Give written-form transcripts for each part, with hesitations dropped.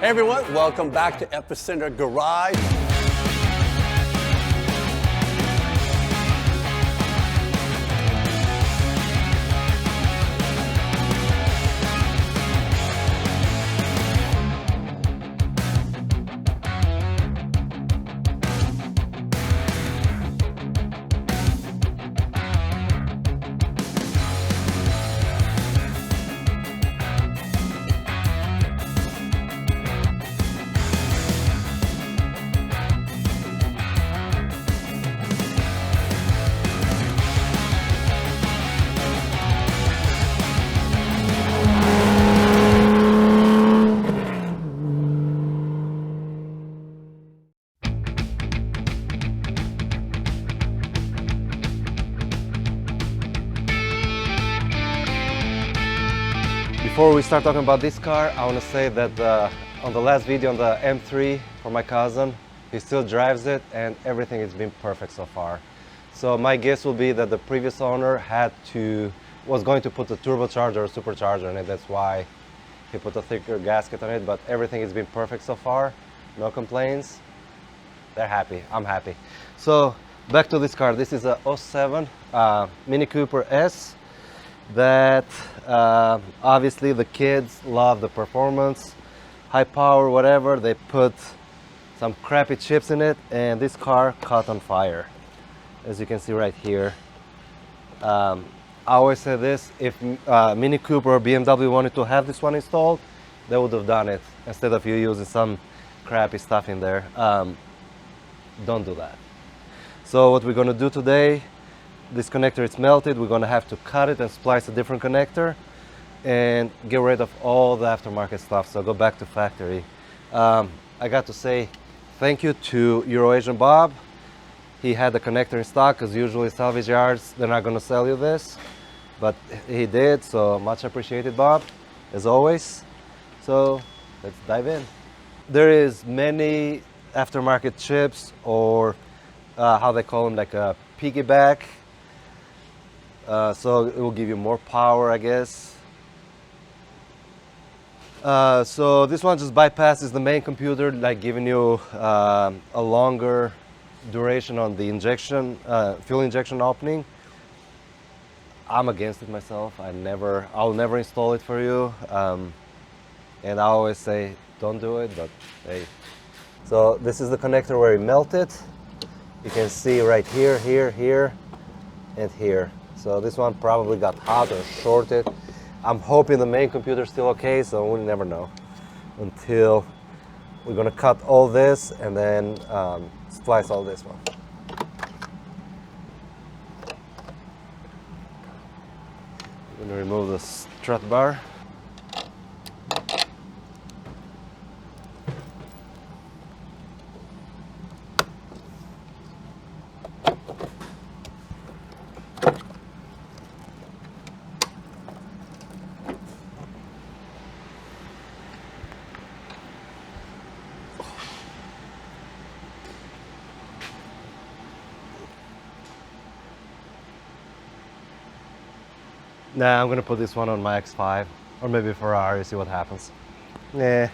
Hey everyone, welcome back to Epicenter Garage. Before we start talking about this car, I want to say that on the last video on the M3 for my cousin, he still drives it and everything has been perfect so far. So my guess will be that the previous owner was going to put a turbocharger or supercharger in it. That's why he put a thicker gasket on it, but everything has been perfect so far. No complaints. They're happy. I'm happy. So back to this car. This is a 07 Mini Cooper S. That obviously the kids love the performance, high power, whatever. They put some crappy chips in it and this car caught on fire, as you can see right here. I always say this, if Mini Cooper or BMW wanted to have this one installed, they would have done it instead of you using some crappy stuff in there. Don't do that. So what we're going to do today, this connector is melted, we're going to have to cut it and splice a different connector and get rid of all the aftermarket stuff, so go back to factory. I got to say thank you to Eurasian Bob. He had the connector in stock because usually salvage yards, they're not going to sell you this, but he did, so much appreciated, Bob, as always. So let's dive in. There is many aftermarket chips, or how they call them, like a piggyback. So it will give you more power, I guess. So this one just bypasses the main computer, like giving you a longer duration on the injection, fuel injection opening. I'm against it myself. I'll never install it for you. And I always say, don't do it, but hey. So this is the connector where it melted. You can see right here, here, and here. So this one probably got hot or shorted. I'm hoping the main computer is still okay, so we'll never know until we're gonna cut all this and then splice all this one. I'm gonna remove the strut bar. Nah, I'm gonna put this one on my X5 or maybe Ferrari, see what happens. Nah.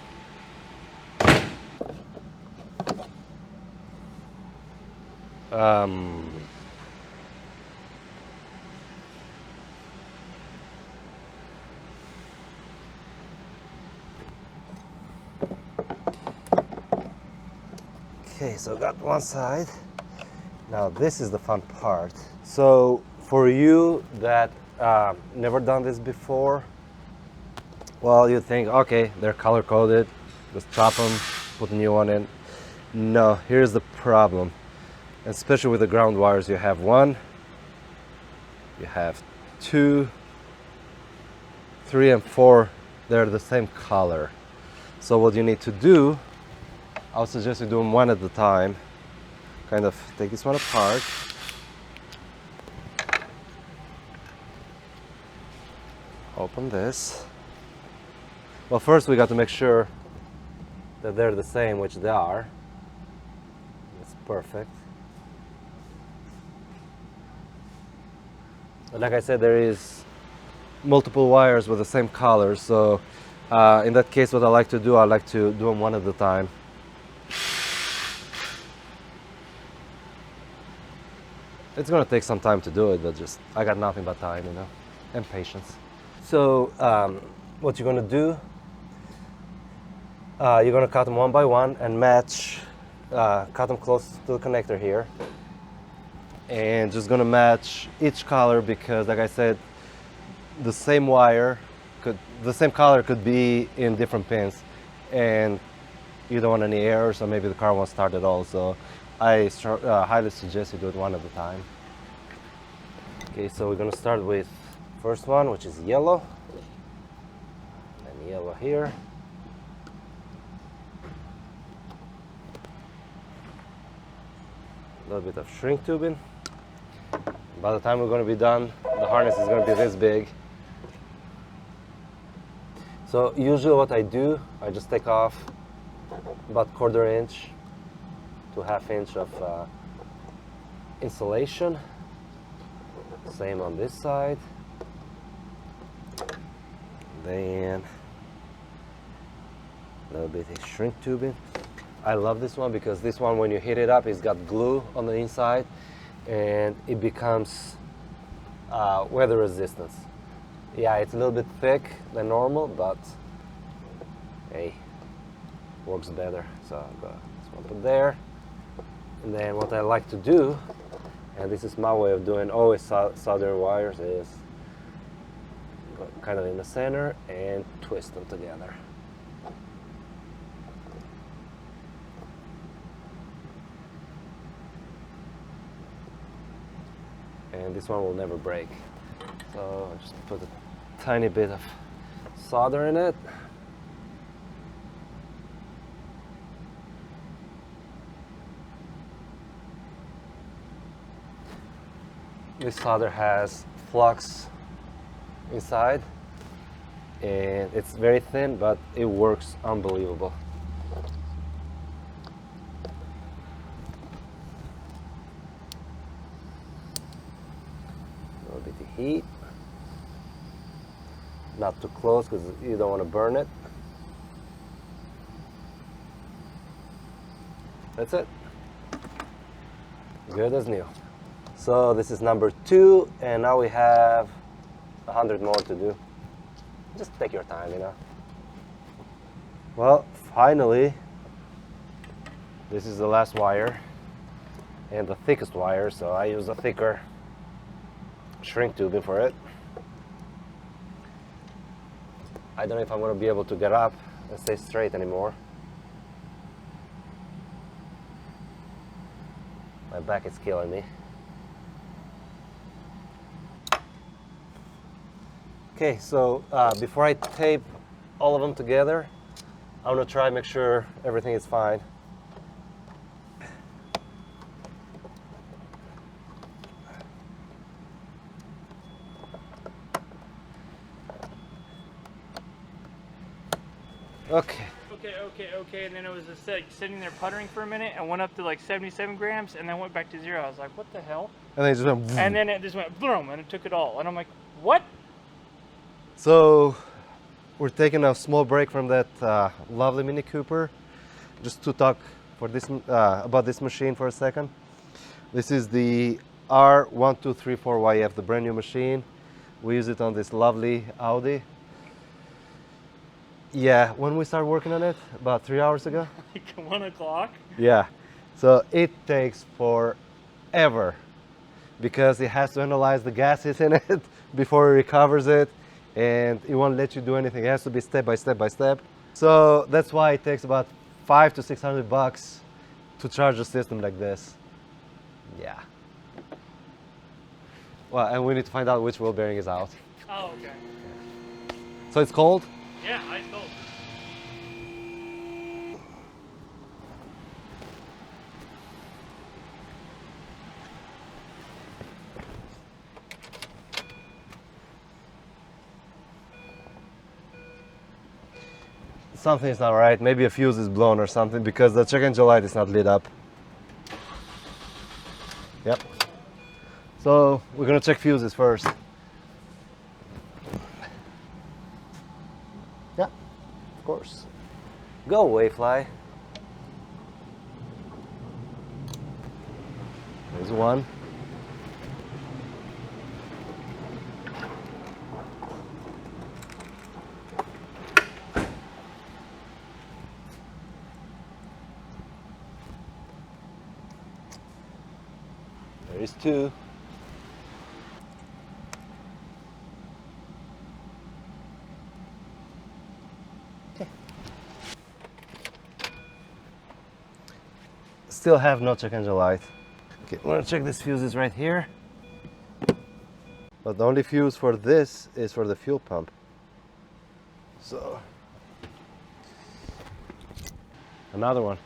Okay, so got one side. Now this is the fun part. So for you that never done this before, well, you think, okay, they're color coded, just chop them, put a new one in. No, here's the problem, especially with the ground wires. You have one, you have two, 3 and 4, they're the same color. So what you need to do, I would suggest you do them one at a time. Kind of take this one apart. Open this. Well, first we got to make sure that they're the same, which they are. That's perfect. But like I said, there is multiple wires with the same color, so In that case, what I like to do, I like to do them one at a time. It's gonna take some time to do it, but just I got nothing but time, you know, and patience. So what you're gonna do, you're gonna cut them one by one and match, cut them close to the connector here, and just gonna match each color because, like I said, the same wire the same color could be in different pins, and you don't want any errors, or maybe the car won't start at all. So I highly suggest you do it one at a time. Okay, so we're gonna start with first one, which is yellow, and yellow here. A little bit of shrink tubing. By the time we're gonna be done, the harness is gonna be this big. So usually what I do, I just take off about 1/4 inch to 1/2 inch of insulation. Same on this side. Then a little bit of shrink tubing. I love this one because this one, when you heat it up, it's got glue on the inside and it becomes weather resistance. Yeah, it's a little bit thick than normal, but hey, works better. So I've got this one put there. And then what I like to do, and this is my way of doing always solder wires, is go kind of in the center and twist them together. And this one will never break. So I just put a tiny bit of solder in it. This solder has flux inside, and it's very thin, but it works unbelievable. A little bit of heat. Not too close because you don't want to burn it. That's it. Good as new. So this is number 2, and now we have 100 more to do. Just take your time, you know. Well, finally, this is the last wire and the thickest wire, so I use a thicker shrink tubing for it. I don't know if I'm going to be able to get up and stay straight anymore. My back is killing me. Okay, so before I tape all of them together, I'm going to try and make sure everything is fine. Okay. Okay, and then it was just like sitting there puttering for a minute and went up to like 77 grams and then went back to 0. I was like, what the hell? And then it just went boom. And then it just went boom and it took it all. And I'm like, what? So we're taking a small break from that lovely Mini Cooper just to talk for this about this machine for a second. This is the R1234YF, the brand new machine. We use it on this lovely Audi. Yeah, when we started working on it, about 3 hours ago. Like 1 o'clock? Yeah, so it takes forever because it has to analyze the gases in it before it recovers it, and it won't let you do anything. It has to be step by step by step. So that's why it takes about $500 to $600 to charge a system like this. Yeah. Well, and we need to find out which wheel bearing is out. Oh, okay. So it's cold? Yeah, ice cold. Something is not right. Maybe a fuse is blown or something because the check engine light is not lit up. Yep. So we're gonna check fuses first. Yeah. of course. Go away, fly. There's one. There's two. Still have no check engine light. Okay, I'm gonna check this fuses right here. But the only fuse for this is for the fuel pump. So, another one.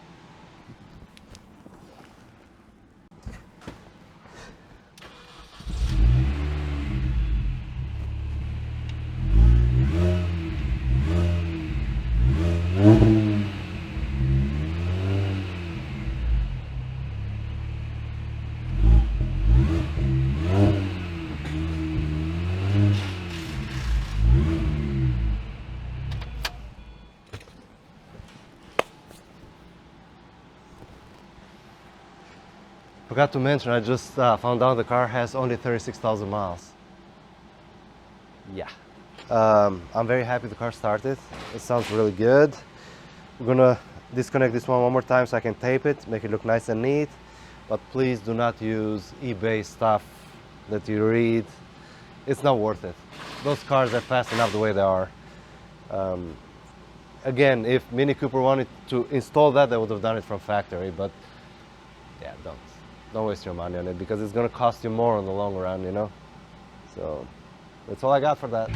Forgot to mention, I just found out the car has only 36,000 miles. Yeah. I'm very happy the car started. It sounds really good. We're gonna disconnect this one more time so I can tape it, make it look nice and neat. But please do not use eBay stuff that you read. It's not worth it. Those cars are fast enough the way they are. Again, if Mini Cooper wanted to install that, they would have done it from factory, but yeah, don't waste your money on it because it's gonna cost you more in the long run, you know? So that's all I got for that.